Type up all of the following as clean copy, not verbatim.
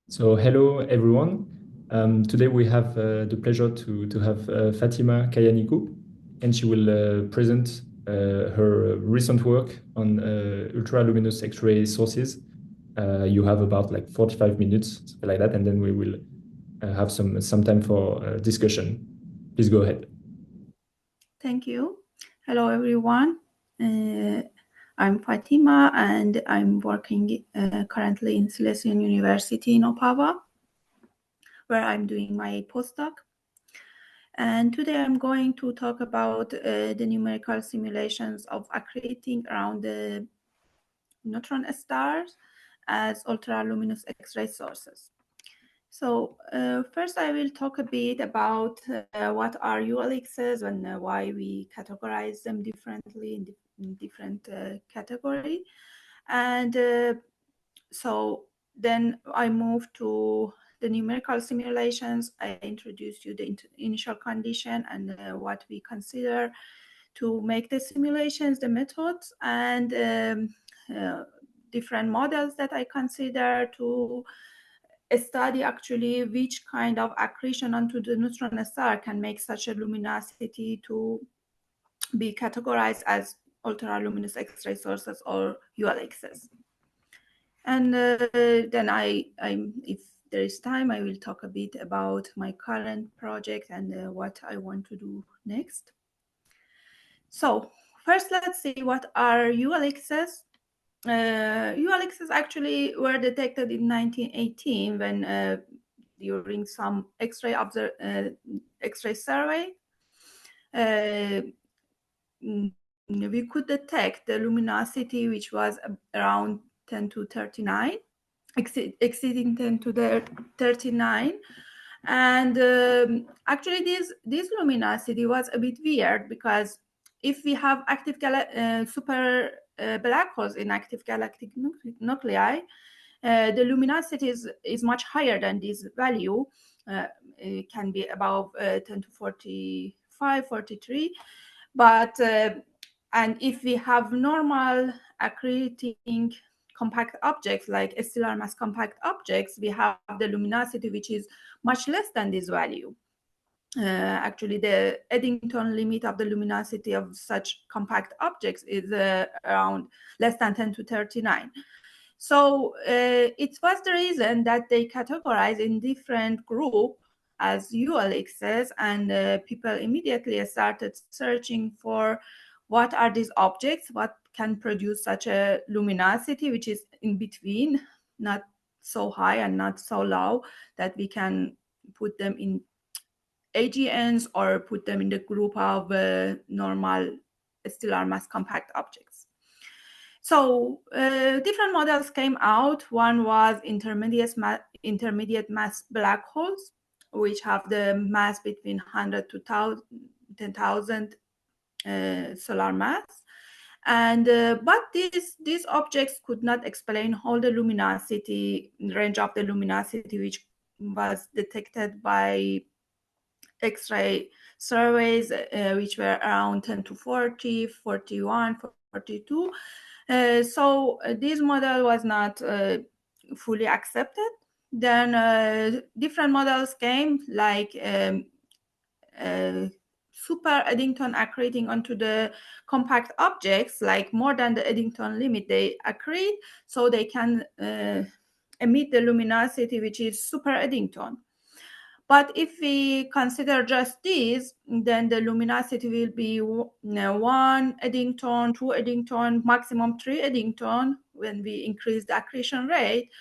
So hello everyone. Today we have the pleasure to have Fatima Kayanikhoo, and she will present her recent work on ultraluminous X-ray sources. You have about like 45 minutes, something like that, and then we will have some time for discussion. Please go ahead. Thank you. Hello, everyone. I'm Fatima, and I'm working currently in Silesian University in Opava, where I'm doing my postdoc. And today I'm going to talk about the numerical simulations of accreting around the neutron stars as ultraluminous X-ray sources. So first I will talk a bit about what are ULXs and why we categorize them differently in different category. And so then I move to the numerical simulations. I introduced you the initial condition and what we consider to make the simulations, the methods, and different models that I consider to study actually which kind of accretion onto the neutron star can make such a luminosity to be categorized as ultraluminous X-ray sources or ULXs. And then if there is time, I will talk a bit about my current project and what I want to do next. So first, let's see what are ULXs. ULXs actually were detected in 1918 when during some X-ray survey, we could detect the luminosity, which was around 10 to 39, exceeding 10 to the 39. And actually, this luminosity was a bit weird because if we have active super black holes in active galactic nuclei, the luminosity is much higher than this value. It can be above 10 to 45, 43. But and if we have normal accreting compact objects like stellar mass compact objects, we have the luminosity which is much less than this value. Actually, the Eddington limit of the luminosity of such compact objects is around less than 10 to 39. So it was the reason that they categorize in different groups as ULXs, and people immediately started searching for what are these objects, what can produce such a luminosity, which is in between, not so high and not so low that we can put them in AGNs or put them in the group of normal stellar mass compact objects. So different models came out. One was intermediate mass black holes, which have the mass between 100 to 10,000 solar mass. And but these objects could not explain all the luminosity, range of the luminosity which was detected by X-ray surveys, which were around 10 to 40, 41, 42. So this model was not fully accepted. Then different models came, like super-Eddington accreting onto the compact objects, like more than the Eddington limit, they accrete, so they can emit the luminosity, which is super-Eddington. But if we consider just this, then the luminosity will be 1 Eddington, 2 Eddington, maximum 3 Eddington when we increase the accretion rate.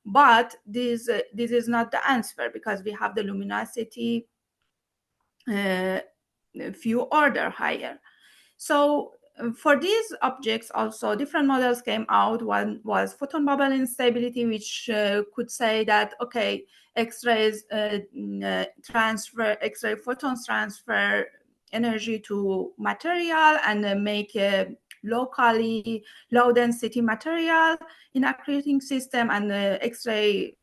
But this is not the answer, because we have the luminosity a few order higher. So for these objects also, different models came out. One was photon bubble instability, which could say that, okay, X-rays X-ray photons transfer energy to material and make a locally low density material in accreting system, and X-ray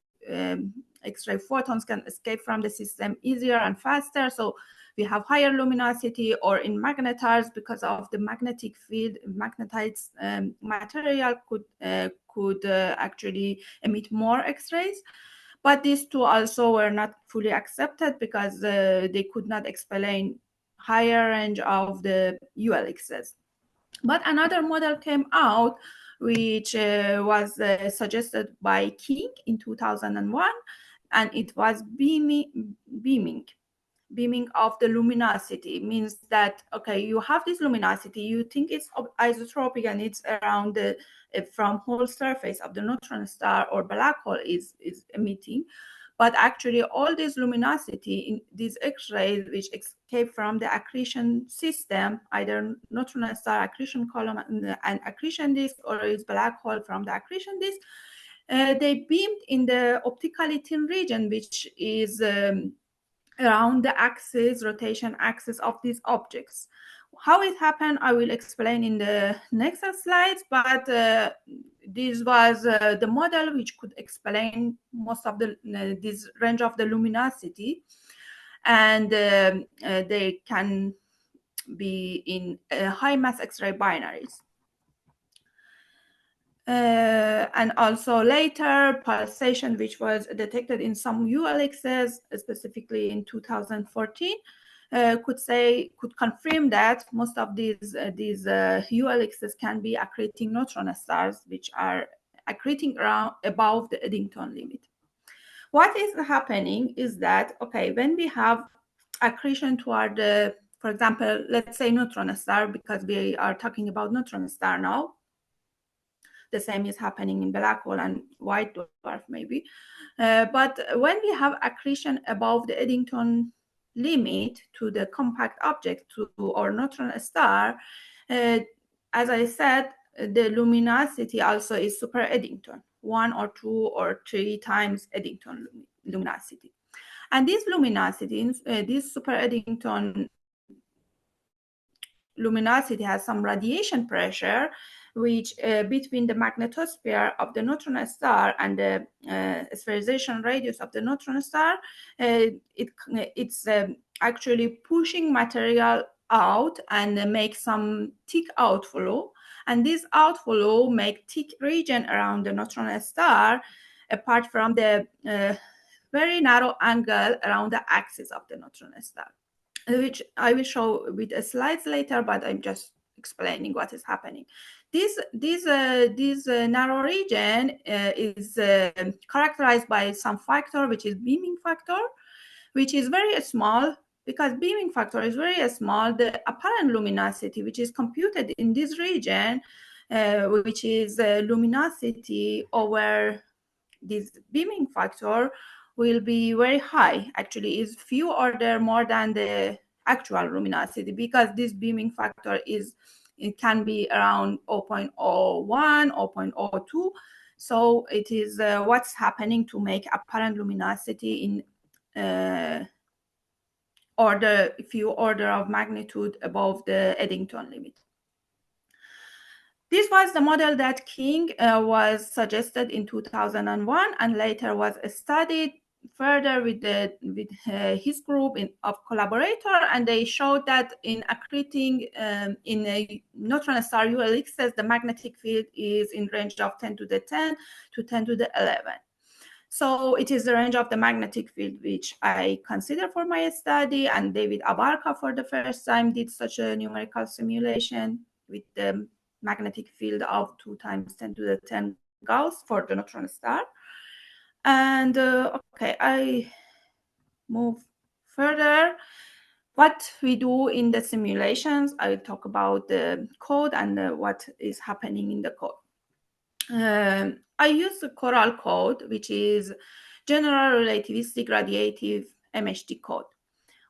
photons can escape from the system easier and faster. So we have higher luminosity, or in magnetars, because of the magnetic field, magnetized material could actually emit more X-rays. But these two also were not fully accepted because they could not explain higher range of the ULXs. But another model came out, which was suggested by King in 2001, and it was beaming of the luminosity. Means that, okay, you have this luminosity, you think it's isotropic and it's around the from whole surface of the neutron star or black hole is emitting, but actually all this luminosity in these X-rays which escape from the accretion system, either neutron star accretion column and accretion disk, or is black hole from the accretion disk, they beamed in the optically thin region, which is around the axis, rotation axis of these objects. How it happened, I will explain in the next slides, but this was the model which could explain most of the this range of the luminosity, and they can be in high mass X-ray binaries. And also later, pulsation, which was detected in some ULXs, specifically in 2014, could confirm that most of these ULXs can be accreting neutron stars, which are accreting around above the Eddington limit. What is happening is that, okay, when we have accretion toward the, for example, let's say neutron star, because we are talking about neutron star now. The same is happening in black hole and white dwarf maybe. But when we have accretion above the Eddington limit to the compact object, to or neutron star, as I said, the luminosity also is super-Eddington, 1 or 2 or 3 times Eddington luminosity. And this luminosity, this super-Eddington luminosity has some radiation pressure, which between the magnetosphere of the neutron star and the spherization radius of the neutron star, it's actually pushing material out and make some thick outflow. And this outflow make thick region around the neutron star, apart from the very narrow angle around the axis of the neutron star, which I will show with slides later, but I'm just explaining what is happening. This narrow region is characterized by some factor, which is beaming factor, which is very small. Because beaming factor is very small, the apparent luminosity, which is computed in this region, which is luminosity over this beaming factor, will be very high. Actually, is few order more than the actual luminosity, because this beaming factor it can be around 0.01, 0.02. So it is what's happening to make apparent luminosity in few order of magnitude above the Eddington limit. This was the model that King was suggested in 2001, and later was studied further with his group of collaborator, and they showed that in accreting in a neutron star ULXs, the magnetic field is in range of 10 to the 10 to 10 to the 11. So it is the range of the magnetic field which I consider for my study, and David Abarca for the first time did such a numerical simulation with the magnetic field of 2 times 10 to the 10 Gauss for the neutron star. And okay, I move further. What we do in the simulations, I will talk about the code and what is happening in the code. I use the Coral code, which is General Relativistic Radiative MHD code.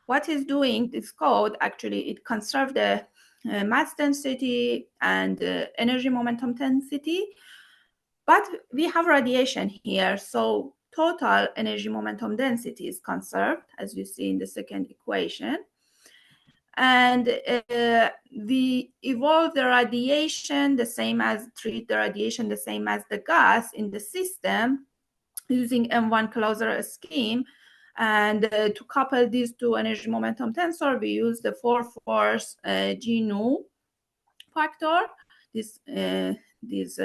What is doing this code, actually, it conserves the mass density and energy momentum density, but we have radiation here, so total energy momentum density is conserved, as you see in the second equation. And we evolve the radiation the same as, treat the radiation the same as the gas in the system using M1 Clauser scheme. And to couple these two energy momentum tensor, we use the 4-force G nu factor. this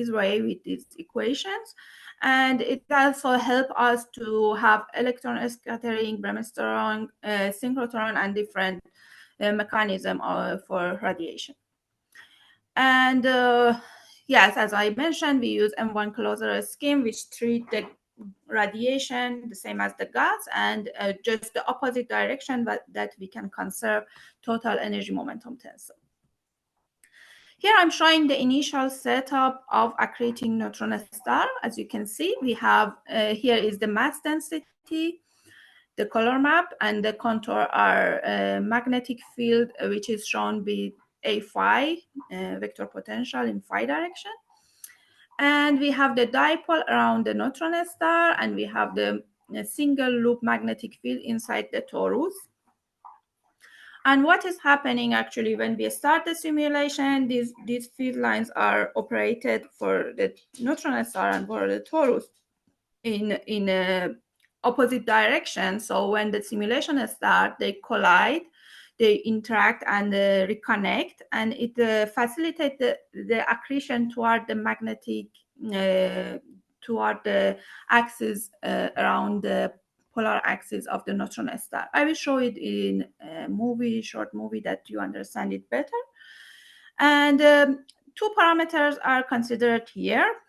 way with these equations. And it also helps us to have electron scattering, bremsstrahlung, synchrotron, and different mechanism for radiation. And yes, as I mentioned, we use M1 closure scheme, which treat the radiation the same as the gas, and just the opposite direction, but that we can conserve total energy momentum tensor. Here I'm showing the initial setup of accreting neutron star. As you can see, we have here is the mass density, the color map, and the contour are magnetic field, which is shown with a phi vector potential in phi direction. And we have the dipole around the neutron star, and we have the single loop magnetic field inside the torus. And what is happening actually when we start the simulation, these field lines are operated for the neutron star and for the torus in a opposite direction. So when the simulation starts, they collide, they interact and reconnect, and it facilitates the accretion toward the magnetic, toward the axis around the polar axis of the neutron star. I will show it in a short movie that you understand it better. And two parameters are considered here,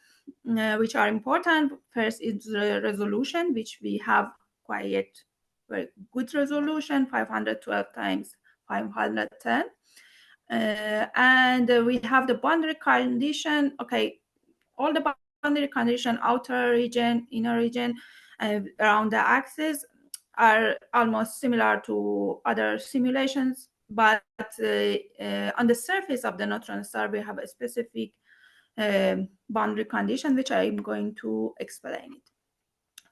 which are important. First is the resolution, which we have quite very good resolution, 512 times 510. And we have the boundary condition. Okay, all the boundary condition, outer region, inner region, around the axis are almost similar to other simulations, but on the surface of the neutron star, we have a specific boundary condition, which I'm going to explain it.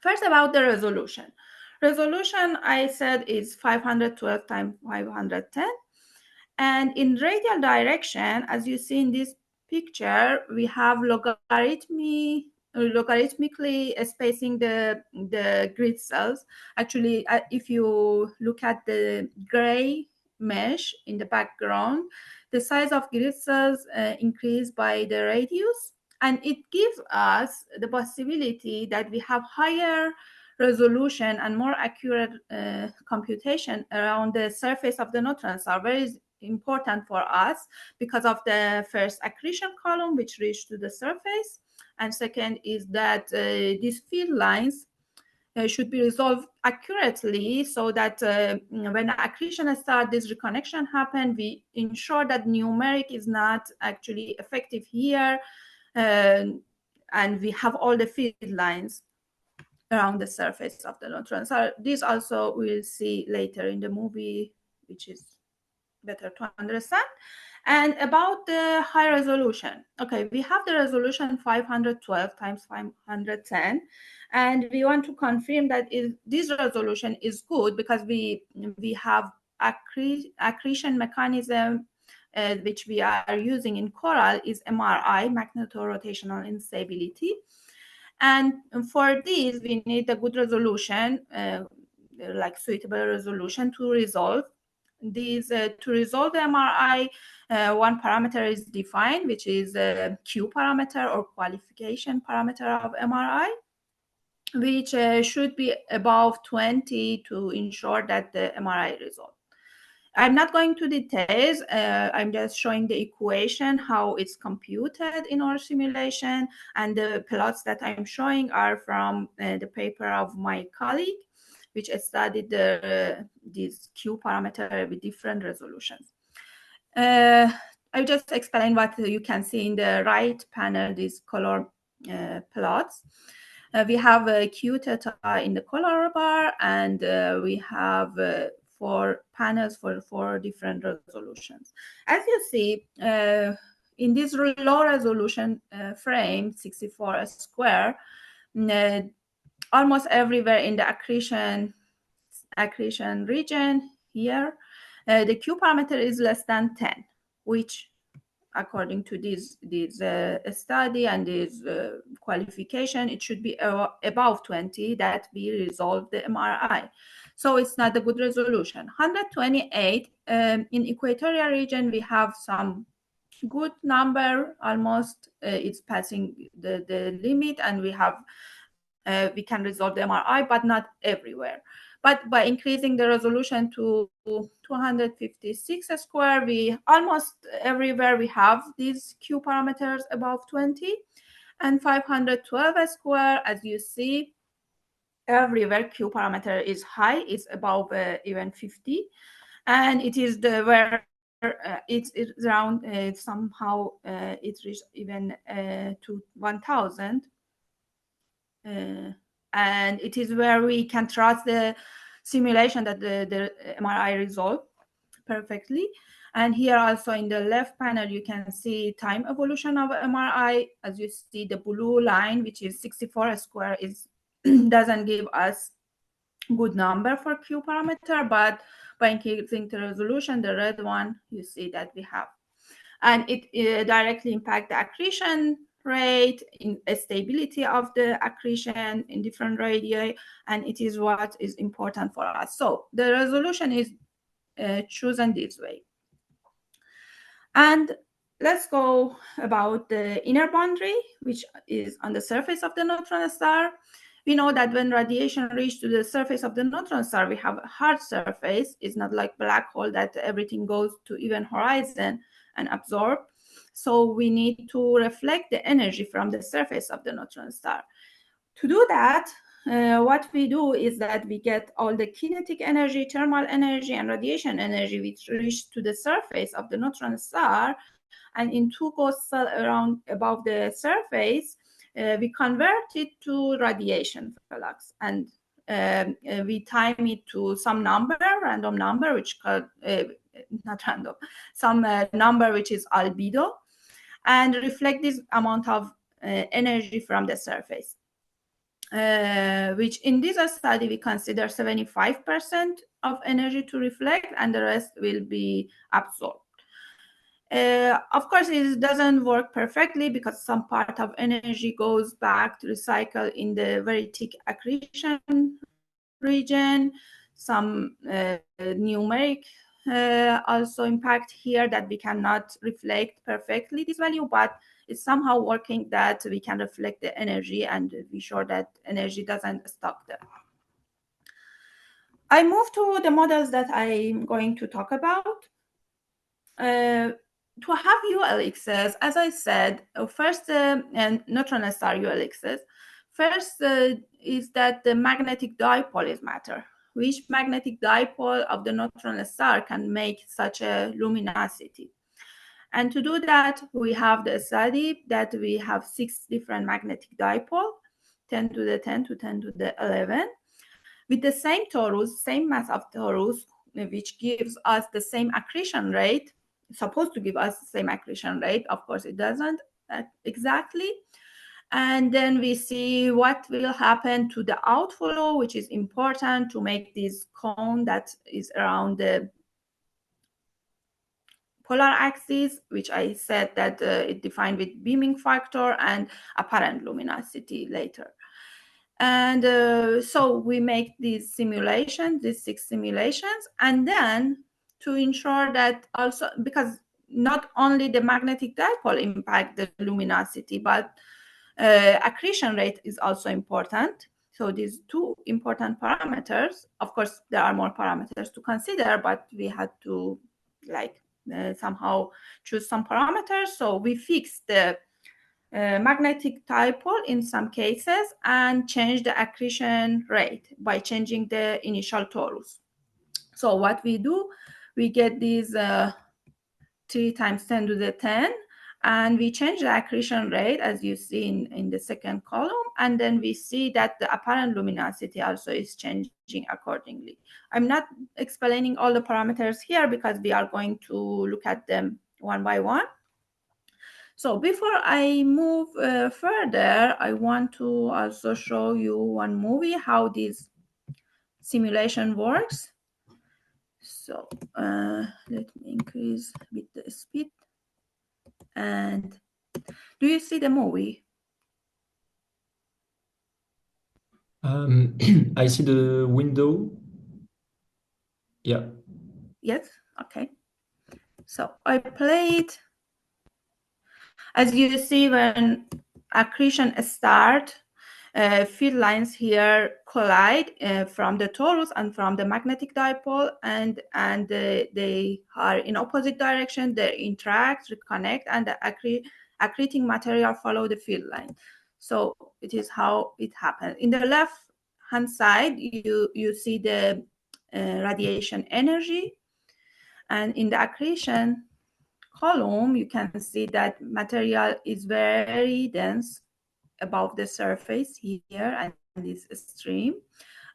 First, about the resolution. Resolution, I said, is 512 times 510. And in radial direction, as you see in this picture, we have logarithmically spacing the grid cells. Actually, if you look at the gray mesh in the background, the size of grid cells increase by the radius, and it gives us the possibility that we have higher resolution and more accurate computation around the surface of the neutron star. Very important for us because of the first accretion column, which reached to the surface, and second is that these field lines should be resolved accurately, so that when accretion starts, this reconnection happen, we ensure that numeric is not actually effective here, and we have all the field lines around the surface of the neutron. So this also we'll see later in the movie, which is better to understand. And about the high resolution, okay, we have the resolution 512 times 510, and we want to confirm that this resolution is good because we have accretion mechanism which we are using in coral is MRI, magnetorotational instability. And for this, we need a good resolution, like suitable resolution to resolve these. To resolve the MRI, one parameter is defined, which is a Q parameter or qualification parameter of MRI, which should be above 20 to ensure that the MRI resolves. I'm not going to details. I'm just showing the equation, how it's computed in our simulation. And the plots that I'm showing are from the paper of my colleague, which studied this Q parameter with different resolutions. I just explain what you can see in the right panel, these color plots. We have a Q theta in the color bar, and we have 4 panels for 4 different resolutions. As you see, in this low resolution frame, 64 square, almost everywhere in the accretion region here, the Q parameter is less than 10, which according to this study and this qualification, it should be above 20 that we resolve the MRI. So it's not a good resolution. 128, in equatorial region, we have some good number, almost it's passing the limit, and we can resolve the MRI, but not everywhere. But by increasing the resolution to 256 square, we almost everywhere we have these Q parameters above 20, and 512 square, as you see, everywhere Q parameter is high, it's above even 50, and it is the where it's around somehow it reached even to 1000. And it is where we can trust the simulation that the MRI resolved perfectly. And here also in the left panel, you can see time evolution of MRI. As you see, the blue line, which is 64 square, is doesn't give us good number for Q parameter, but by increasing the resolution, the red one, you see that we have. And it directly impacts the accretion rate, in stability of the accretion in different radii, and it is what is important for us. So the resolution is chosen this way. And let's go about the inner boundary, which is on the surface of the neutron star. We know that when radiation reaches to the surface of the neutron star, we have a hard surface. It's not like black hole that everything goes to even horizon and absorb. So we need to reflect the energy from the surface of the neutron star. To do that, what we do is that we get all the kinetic energy, thermal energy, and radiation energy which reach to the surface of the neutron star, and in two ghosts around above the surface, we convert it to radiation flux, and we time it to some number, random number, which called not random, some number which is albedo, and reflect this amount of energy from the surface. Which in this study we consider 75% of energy to reflect, and the rest will be absorbed. Of course, it doesn't work perfectly because some part of energy goes back to recycle in the very thick accretion region. Some numeric also impact here that we cannot reflect perfectly this value, but it's somehow working that we can reflect the energy and be sure that energy doesn't stop there. I move to the models that I'm going to talk about. To have ULXs, as I said, first, and neutron star ULXs, first is that the magnetic dipole is matter. Which magnetic dipole of the neutron star can make such a luminosity? And to do that, we have the study that we have 6 different magnetic dipole, 10 to the 10 to 10 to the 11, with the same torus, same mass of torus, which gives us the same accretion rate, supposed to give us the same accretion rate. Of course, it doesn't exactly. And then we see what will happen to the outflow, which is important to make this cone that is around the polar axis, which I said that it defined with beaming factor and apparent luminosity later. And so we make these simulations, these 6 simulations, and then to ensure that also, because not only the magnetic dipole impact the luminosity, but accretion rate is also important. So these 2 important parameters, of course, there are more parameters to consider, but we had to somehow choose some parameters. So we fix the magnetic dipole in some cases and change the accretion rate by changing the initial torus. So what we do, we get these 3 times 10 to the 10, and we change the accretion rate as you see in the second column, and then we see that the apparent luminosity also is changing accordingly. I'm not explaining all the parameters here because we are going to look at them one by one. So before I move further, I want to also show you one movie, how this simulation works. So let me increase a bit the speed. And do you see the movie? I see the window. Yeah. Yes, okay. So I played As you see, when accretion starts, field lines here collide from the torus and from the magnetic dipole, and they are in opposite direction. They interact, reconnect, and the accreting material follow the field line. So it is how it happens. In the left hand side, you see the radiation energy, and in the accretion column, you can see that material is very dense above the surface here and this stream.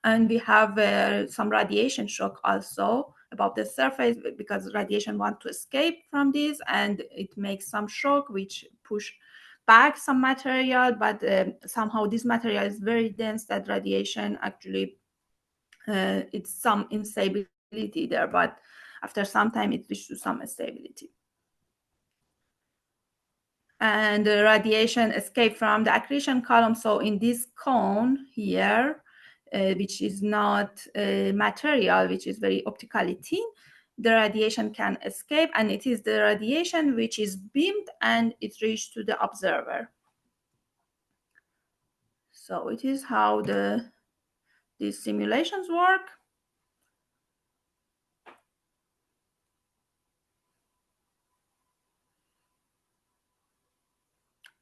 And we have some radiation shock also above the surface, because radiation wants to escape from this, and it makes some shock which push back some material, but somehow this material is very dense that radiation actually it's some instability there, but after some time it reaches to some stability. And the radiation escape from the accretion column. So in this cone here, which is not material, which is very optically thin, the radiation can escape, and it is the radiation which is beamed and it reaches to the observer. So it is how these simulations work.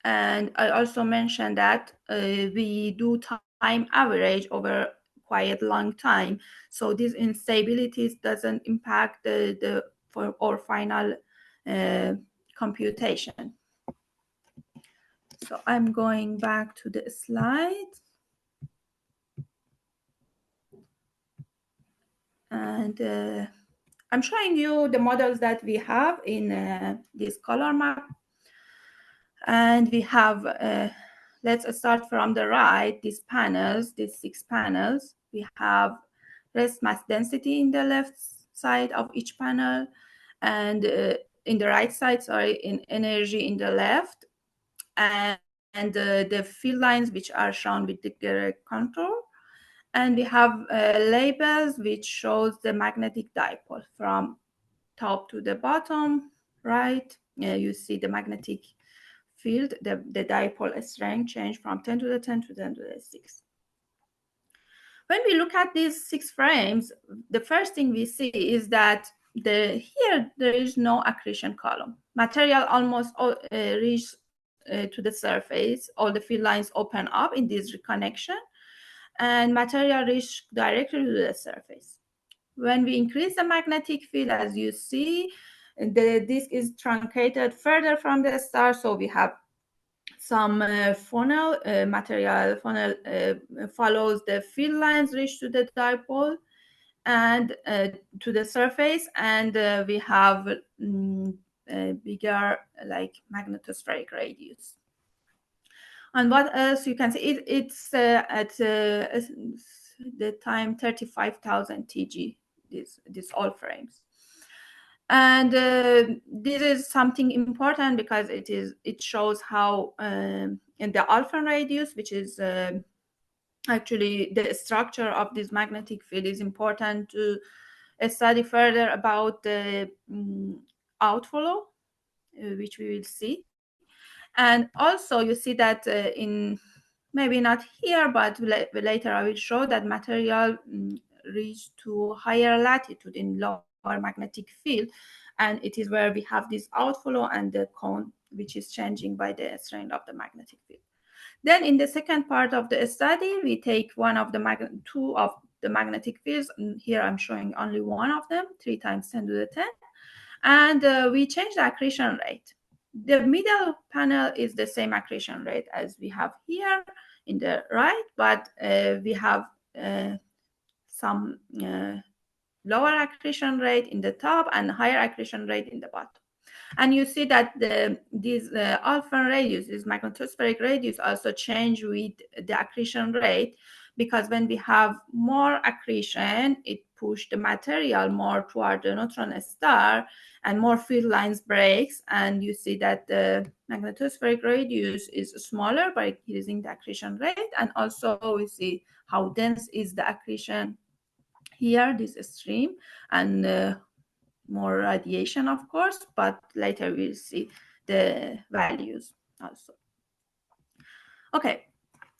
And I also mentioned that we do time average over quite long time. So these instabilities doesn't impact for our final computation. So I'm going back to the slide. And I'm showing you the models that we have in this color map. And we have, let's start from the right, these panels, these 6 panels. We have rest mass density in the left side of each panel, and in the right side, sorry, in energy in the left, and the field lines which are shown with the direct contour. And we have labels which shows the magnetic dipole from top to the bottom, right? You see the magnetic field, the dipole strength change from 10 to the 10 to 10 to the 6. When we look at these 6 frames, the first thing we see is that here there is no accretion column. Material almost reach to the surface. All the field lines open up in this reconnection, and material reach directly to the surface. When we increase the magnetic field, as you see, the disk is truncated further from the star, so we have some funnel material funnel follows the field lines reach to the dipole and to the surface, and we have a bigger like magnetospheric radius. And what else you can see? It's at the time 35,000 TG. These all frames. And this is something important because it shows how in the alpha radius, which is actually the structure of this magnetic field, is important to study further about the outflow, which we will see. And also you see that in maybe not here, but later I will show that material reach to higher latitude in lower magnetic field, and it is where we have this outflow and the cone which is changing by the strength of the magnetic field. Then in the second part of the study, we take two of the magnetic fields, and here I'm showing only one of them, 3 times 10 to the 10, and we change the accretion rate. The middle panel is the same accretion rate as we have here in the right, but we have some lower accretion rate in the top and higher accretion rate in the bottom. And you see that these alpha radius, this magnetospheric radius, also change with the accretion rate, because when we have more accretion, it pushes the material more toward the neutron star, and more field lines breaks, and you see that the magnetospheric radius is smaller by increasing the accretion rate. And also we see how dense is the accretion here, this stream, and more radiation, of course, but later we'll see the values also. Okay,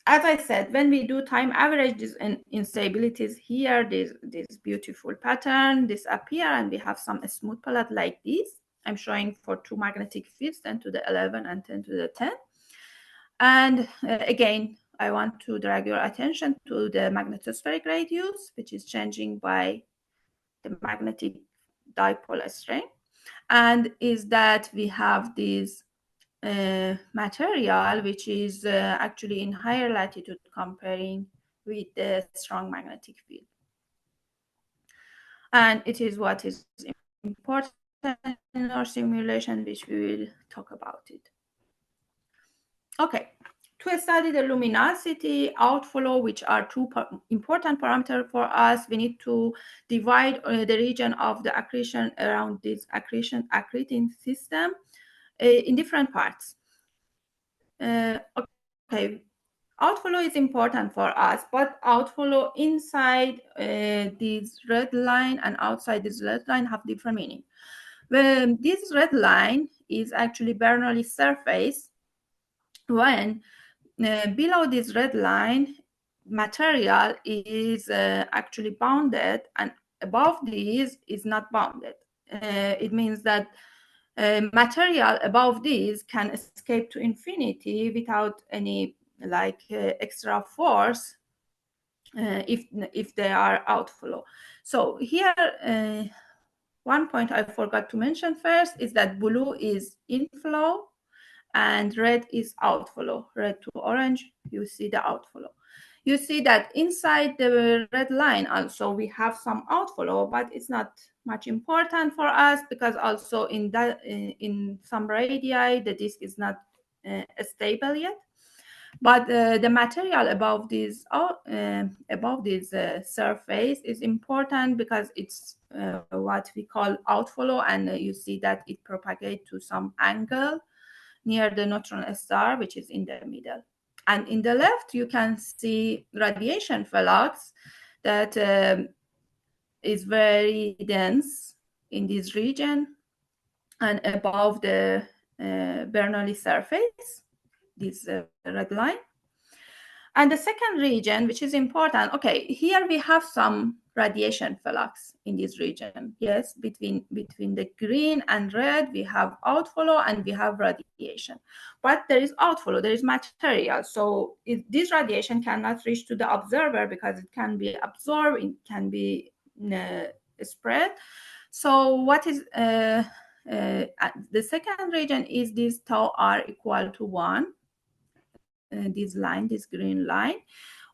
as I said, when we do time averages and instabilities here, this beautiful pattern disappear, and we have some smooth palette like this. I'm showing for two magnetic fields, 10 to the 11 and 10 to the 10. And again, I want to drag your attention to the magnetospheric radius, which is changing by the magnetic dipole strength. And is that we have this material which is actually in higher latitude comparing with the strong magnetic field. And it is what is important in our simulation, which we will talk about it. Okay, to study the luminosity, outflow, which are two important parameters for us, we need to divide the region of the accretion around this accreting system in different parts. Okay, outflow is important for us, but outflow inside this red line and outside this red line have different meaning. This red line is actually Bernoulli surface. When below this red line, material is actually bounded, and above this is not bounded. It means that material above these can escape to infinity without any extra force if they are outflow. So here, one point I forgot to mention first is that blue is inflow and red is outflow. Red to orange, you see the outflow. You see that inside the red line also we have some outflow, but it's not much important for us because also in some radii the disk is not stable yet. But the material above this surface is important because it's what we call outflow, and you see that it propagates to some angle near the neutron star, which is in the middle. And in the left, you can see radiation flux that is very dense in this region and above the Bernoulli surface, this red line. And the second region, which is important, okay, here we have some radiation flux in this region. Yes, between the green and red, we have outflow and we have radiation. But there is outflow, there is material. So this radiation cannot reach to the observer because it can be absorbed, it can be spread. So what is the second region is this tau r equal to 1. This line, this green line,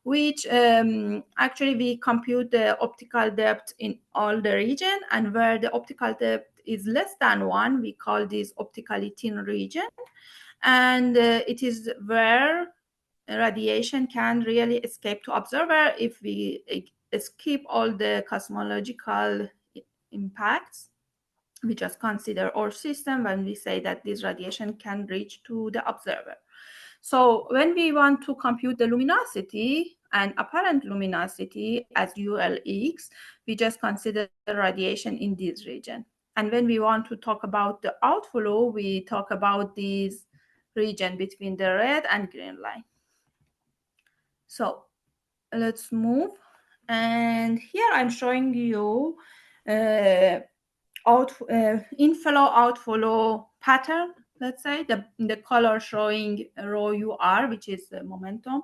which actually we compute the optical depth in all the region, and where the optical depth is less than 1, we call this optically thin region, and it is where radiation can really escape to observer if we skip all the cosmological impacts. We just consider our system when we say that this radiation can reach to the observer. So when we want to compute the luminosity and apparent luminosity as ULX, we just consider the radiation in this region. And when we want to talk about the outflow, we talk about this region between the red and green line. So let's move. And here I'm showing you inflow outflow pattern. Let's say the color showing rho UR, which is the momentum,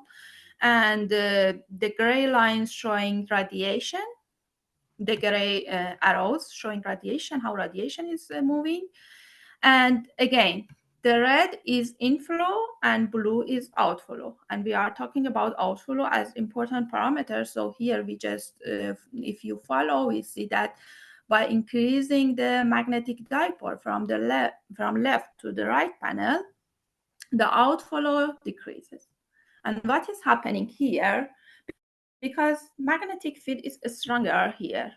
and the gray lines showing radiation, the gray arrows showing radiation, how radiation is moving. And again, the red is inflow and blue is outflow. And we are talking about outflow as important parameter. So here we just, if you follow, we see that by increasing the magnetic dipole from left to the right panel, the outflow decreases. And what is happening here? Because magnetic field is stronger here.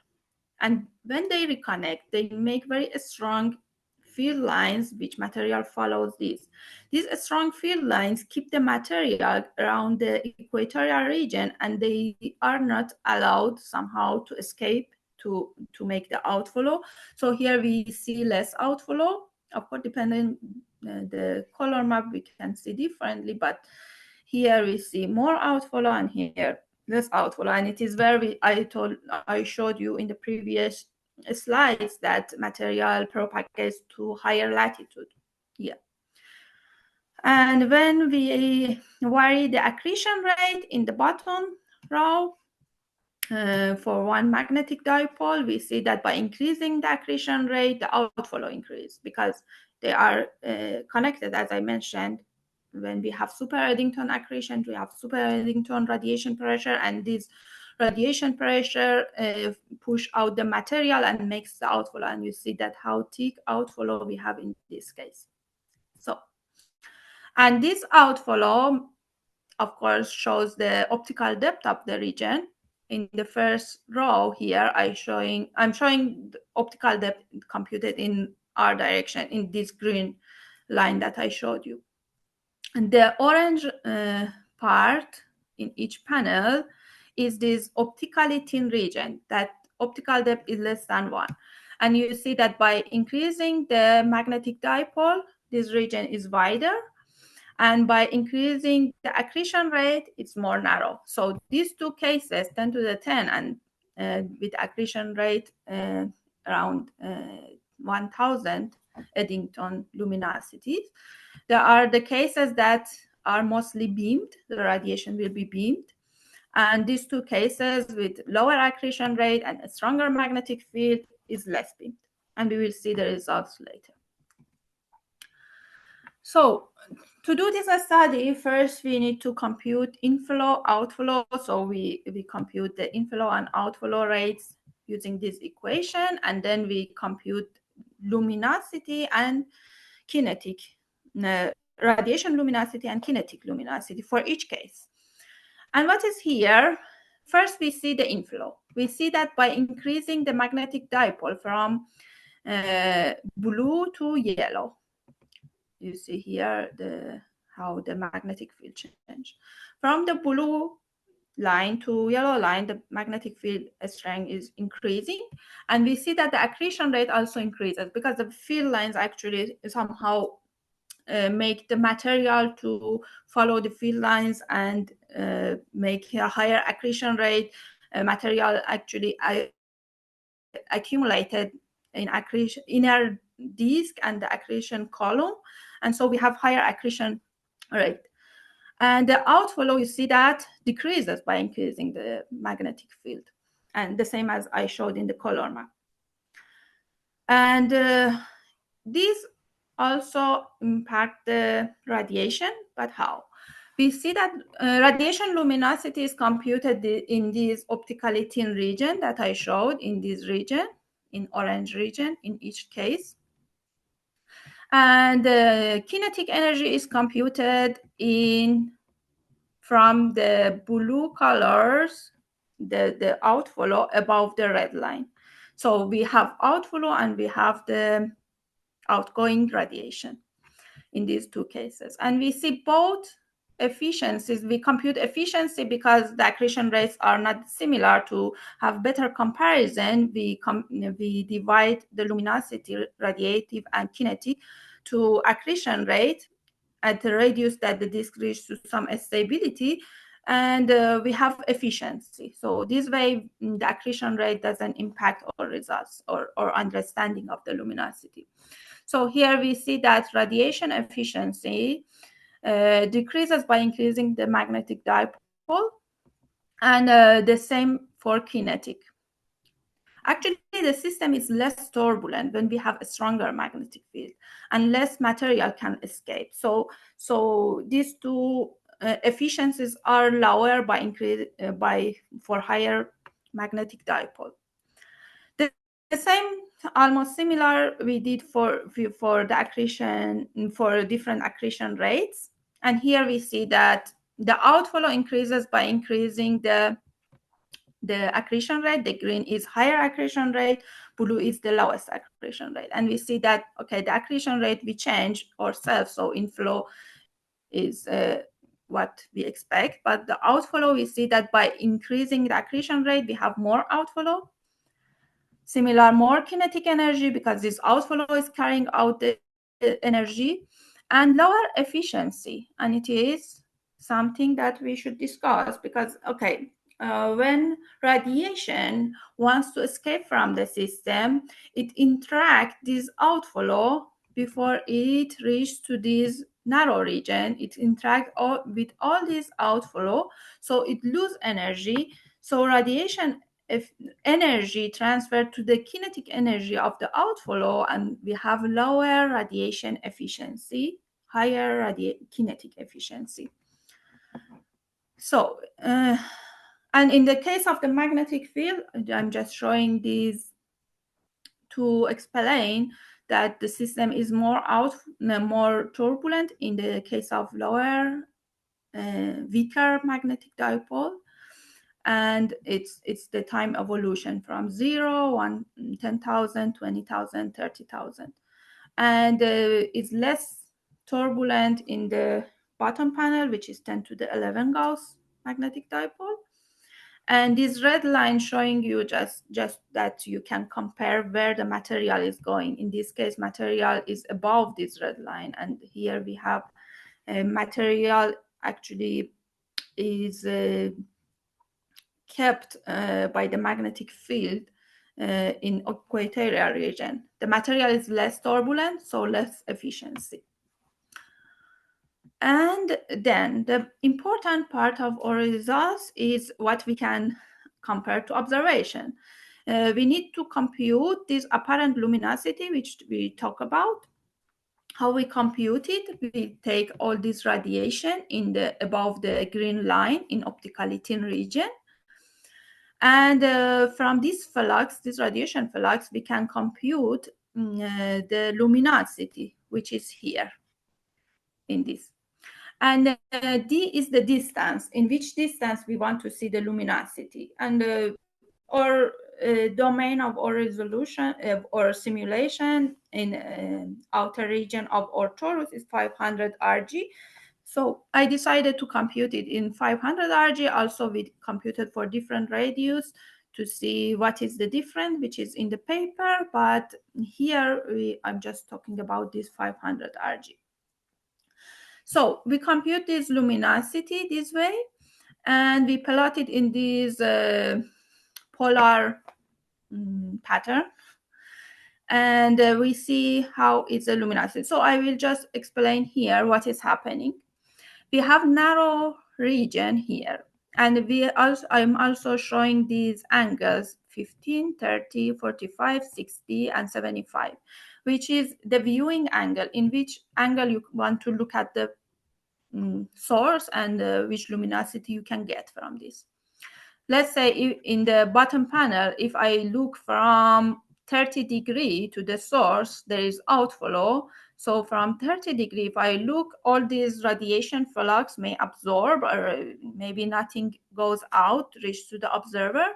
And when they reconnect, they make very strong field lines, which material follows these. These strong field lines keep the material around the equatorial region, and they are not allowed somehow to escape to make the outflow. So here we see less outflow, of course, the color map, we can see differently, but here we see more outflow and here less outflow. And it is where I showed you in the previous slides that material propagates to higher latitude. Yeah. And when we vary the accretion rate in the bottom row for one magnetic dipole, we see that by increasing the accretion rate, the outflow increase because they are connected, as I mentioned. When we have super-Eddington accretion, we have super-Eddington radiation pressure, and this radiation pressure push out the material and makes the outflow. And you see that how thick outflow we have in this case. So, and this outflow, of course, shows the optical depth of the region. In the first row here, I'm showing the optical depth computed in R direction in this green line that I showed you. And the orange part in each panel is this optically thin region that optical depth is less than 1. And you see that by increasing the magnetic dipole, this region is wider. And by increasing the accretion rate, it's more narrow. So these two cases, 10 to the 10 and with accretion rate around 1000 Eddington luminosities, there are the cases that are mostly beamed. The radiation will be beamed. And these two cases with lower accretion rate and a stronger magnetic field is less beamed. And we will see the results later. So to do this study, first we need to compute inflow, outflow. So we compute the inflow and outflow rates using this equation, and then we compute luminosity and kinetic, radiation luminosity and kinetic luminosity for each case. And what is here? First, we see the inflow. We see that by increasing the magnetic dipole from blue to yellow, you see here how the magnetic field change. From the blue line to yellow line, the magnetic field strength is increasing. And we see that the accretion rate also increases because the field lines actually somehow make the material to follow the field lines and make a higher accretion rate. Material actually accumulated in inner disk and the accretion column. And so we have higher accretion rate. And the outflow, you see that decreases by increasing the magnetic field. And the same as I showed in the color map. And these also impact the radiation, but how? We see that radiation luminosity is computed in this optically thin region that I showed in this region, in orange region in each case. And kinetic energy is computed from the blue colors, the outflow above the red line. So we have outflow and we have the outgoing radiation in these two cases. And we see both efficiencies. We compute efficiency because the accretion rates are not similar. To have better comparison, we divide the luminosity, radiative and kinetic to accretion rate at the radius that the disk reaches to some stability, and we have efficiency. So this way, the accretion rate doesn't impact our results or understanding of the luminosity. So here we see that radiation efficiency decreases by increasing the magnetic dipole, and the same for kinetic. Actually, the system is less turbulent when we have a stronger magnetic field and less material can escape. So these two efficiencies are lower for higher magnetic dipole. The same, almost similar, we did for the accretion, for different accretion rates. And here we see that the outflow increases by increasing the accretion rate. The green is higher accretion rate, blue is the lowest accretion rate. And we see that, okay, the accretion rate we change ourselves, so inflow is what we expect. But the outflow, we see that by increasing the accretion rate, we have more outflow. Similar, more kinetic energy because this outflow is carrying out the energy. and lower efficiency. And it is something that we should discuss because, okay, when radiation wants to escape from the system, it interacts this outflow before it reaches to this narrow region. It interacts with all this outflow, so it loses energy. So radiation energy transferred to the kinetic energy of the outflow, and we have lower radiation efficiency, higher kinetic efficiency. So, and in the case of the magnetic field, I'm just showing these to explain that the system is more turbulent in the case of lower, weaker magnetic dipole. And it's the time evolution from 0, 1, 10,000, 20,000, 30,000. And it's less turbulent in the bottom panel, which is 10 to the 11 Gauss magnetic dipole. And this red line showing you just that you can compare where the material is going. In this case, material is above this red line. And here we have material actually is kept by the magnetic field in equatorial region. The material is less turbulent, so less efficiency. And then the important part of our results is what we can compare to observation. We need to compute this apparent luminosity, which we talk about. How we compute it, we take all this radiation in the above the green line in optically thin region. And from this flux, this radiation flux, we can compute the luminosity, which is here in this. And d is the distance, in which distance we want to see the luminosity. And our domain of our resolution or simulation in outer region of our torus is 500 Rg. So I decided to compute it in 500 Rg. Also, we computed for different radius to see what is the difference, which is in the paper. But here I'm just talking about this 500 Rg. So we compute this luminosity this way, and we plot it in this polar pattern. And we see how it's a luminosity. So I will just explain here what is happening. We have narrow region here, and I'm also showing these angles 15, 30, 45, 60, and 75, which is the viewing angle, in which angle you want to look at the source and which luminosity you can get from this. Let's say in the bottom panel, if I look from 30 degrees to the source, there is outflow. So from 30 degrees, if I look, all these radiation flux may absorb, or maybe nothing goes out, reach to the observer.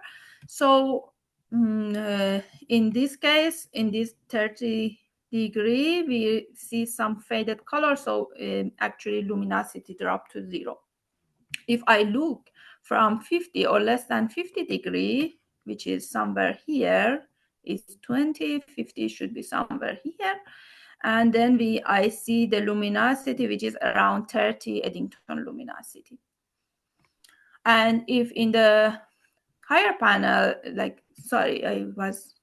So in this case, in this 30 degree, we see some faded color. So actually luminosity drop to 0. If I look from 50 or less than 50 degree, which is somewhere here, is 20, 50 should be somewhere here. And then I see the luminosity, which is around 30 Eddington luminosity. And if in the higher panel, I was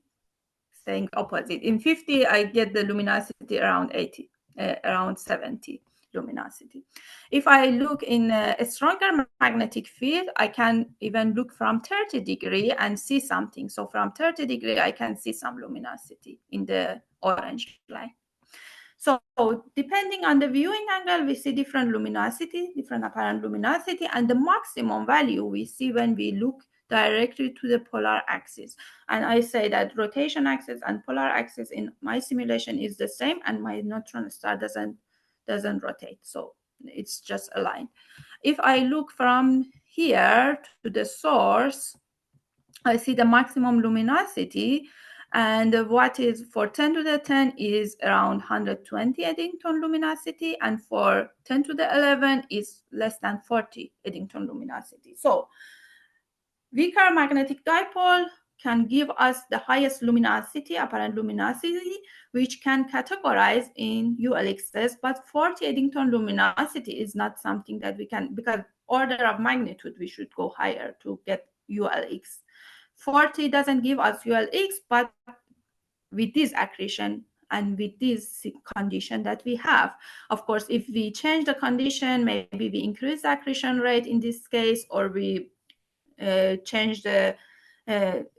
saying opposite. In 50, I get the luminosity around 80, around 70 luminosity. If I look in a stronger magnetic field, I can even look from 30 degree and see something. So from 30 degree, I can see some luminosity in the orange line. So depending on the viewing angle, we see different luminosity, different apparent luminosity, and the maximum value we see when we look directly to the polar axis. And I say that rotation axis and polar axis in my simulation is the same, and my neutron star doesn't rotate, so it's just aligned. If I look from here to the source, I see the maximum luminosity, and what is for 10 to the 10 is around 120 Eddington luminosity, and for 10 to the 11 is less than 40 Eddington luminosity. So weaker magnetic dipole can give us the highest luminosity, apparent luminosity, which can categorize in ULXs, but 40 Eddington luminosity is not something that we can, because order of magnitude, we should go higher to get ULX. 40 doesn't give us ULX, but with this accretion and with this condition that we have. Of course, if we change the condition, maybe we increase the accretion rate in this case, or we change the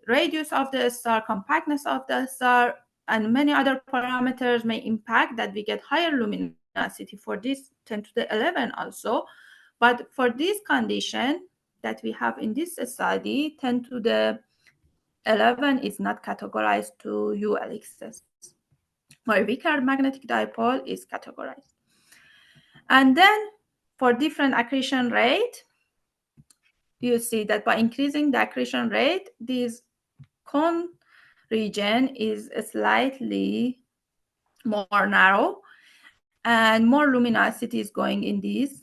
radius of the star, compactness of the star, and many other parameters may impact that we get higher luminosity for this 10 to the 11 also. But for this condition that we have in this study, 10 to the 11 is not categorized to ULXs, where weaker magnetic dipole is categorized. And then for different accretion rate, you see that by increasing the accretion rate, this cone region is slightly more narrow and more luminosity is going in this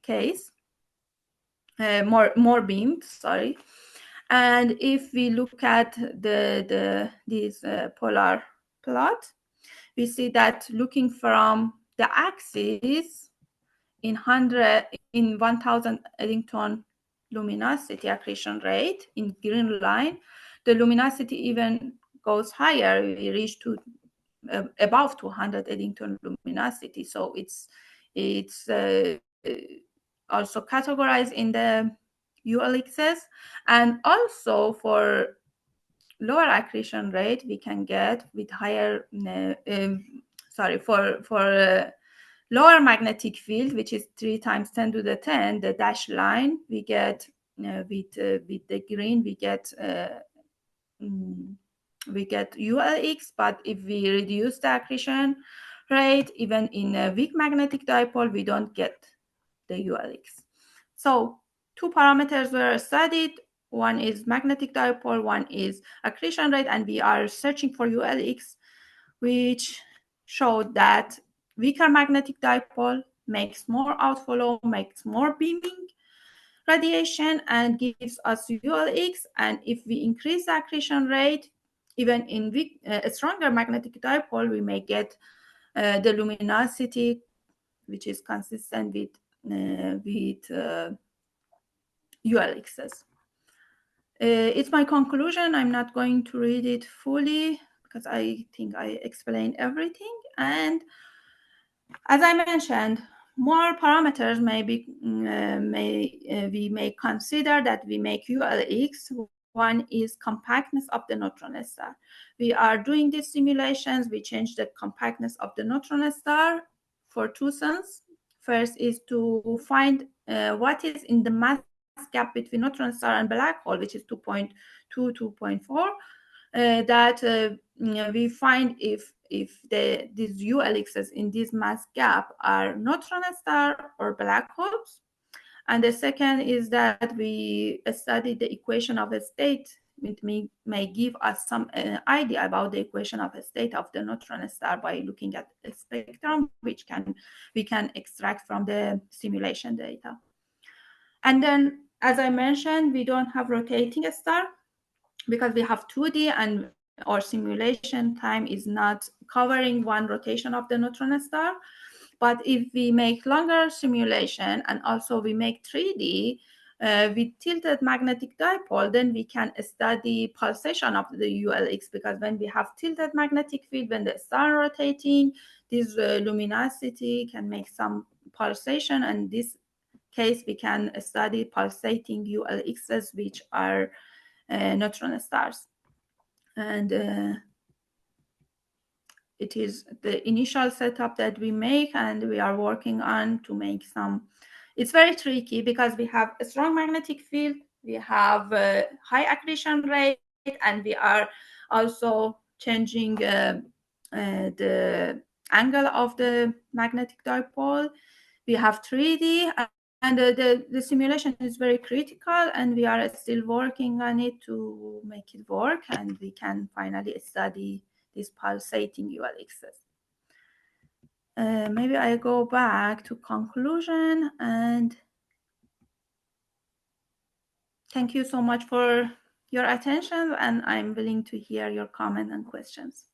case, more beamed, sorry. And if we look at this polar plot, we see that looking from the axis in 1000 Eddington luminosity accretion rate in green line, the luminosity even goes higher. We reach to above 200 Eddington luminosity. So it's also categorized in the ULXs, and also for lower accretion rate we can get with higher for lower magnetic field, which is 3 times 10 to the 10, the dashed line, we get with the green we get ULX. But if we reduce the accretion rate, even in a weak magnetic dipole, we don't get the ULX. So 2 parameters were studied. One is magnetic dipole, one is accretion rate, and we are searching for ULX, which showed that weaker magnetic dipole makes more outflow, makes more beaming radiation, and gives us ULX. And if we increase the accretion rate, even in weak, a stronger magnetic dipole, we may get the luminosity, which is consistent with ULXs. It's my conclusion. I'm not going to read it fully because I think I explained everything. And as I mentioned, more parameters we may consider that we make ULX. One is compactness of the neutron star. We are doing these simulations. We change the compactness of the neutron star for 2 reasons. First is to find what is in the mass gap between neutron star and black hole, which is 2.2, 2.4. That we find if these ULXs in this mass gap are neutron star or black holes. And the second is that we study the equation of a state, which may give us some idea about the equation of a state of the neutron star by looking at the spectrum, which we can extract from the simulation data. And then, as I mentioned, we don't have rotating star because we have 2D and our simulation time is not covering one rotation of the neutron star. But if we make longer simulation and also we make 3D with tilted magnetic dipole, then we can study pulsation of the ULX, because when we have tilted magnetic field, when the star rotating, this luminosity can make some pulsation, and in this case we can study pulsating ULXs, which are neutron stars. And it is the initial setup that we make, and we are working on to make some. It's very tricky because we have a strong magnetic field, we have a high accretion rate, and we are also changing the angle of the magnetic dipole. We have 3D, and the simulation is very critical, and we are still working on it to make it work, and we can finally study these pulsating ULXs. Maybe I go back to conclusion, and thank you so much for your attention, and I'm willing to hear your comment and questions.